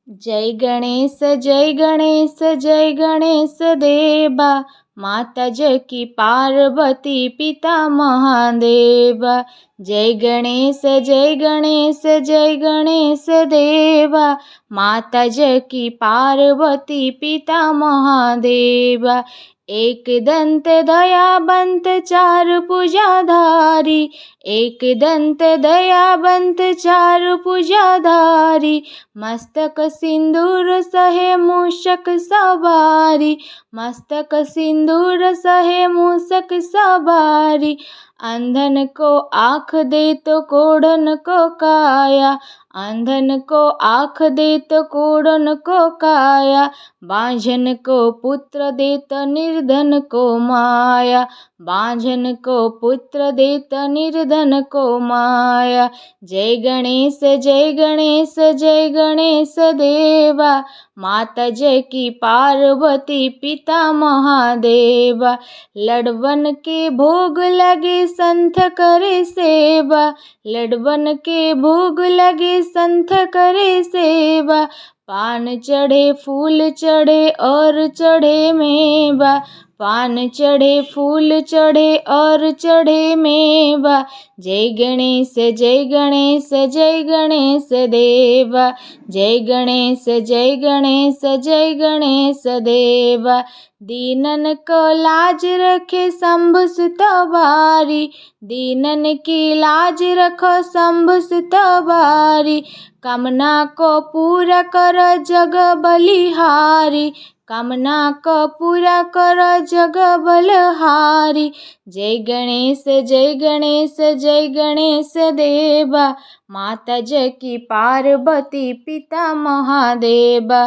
जय गणेश जय गणेश जय गणेश देवा, माता जय की पार्वती पिता महादेवा। जय गणेश जय गणेश जय गणेश देवा, माता जय की पार्वती पिता महादेवा। एक दंत दयाबंत चार भुजाधारी, एक दंत दयाबंत चार भुजाधारी, मस्तक सिंदूर सहे मूषक सवारी, मस्तक सिंदूर सहे मूषक सवारी। अंधन को आँख दे तो कोढ़न को काया, अंधन को आँख दे तो कोढ़न को काया, बांझन को पुत्र दे तो निर्धन को माया, बांझन को पुत्र दे तो निर्धन को माया। जय गणेश जय गणेश जय गणेश देवा, माता जय की पार्वती पिता महादेवा। लड़वन के भोग लगे संत करे सेवा, लड़वन के भोग लगे संत करे सेवा, पान चढ़े फूल चढ़े और चढ़े मेवा, पान चढ़े फूल चढ़े और चढ़े मेवा। जय गणेश जय गणेश जय गणेश देवा, जय गणेश जय गणेश जय गणेश देवा। दीनन को लाज रखे शंभु सुत बारी, दीनन की लाज रखो शंभु सुत बारी, कामना को पूरा कर जग बलिहारी, कामना को पूरा कर जग बलहारी। जय गणेश जय गणेश जय गणेश देवा, माता जय की पार्वती पिता महादेवा।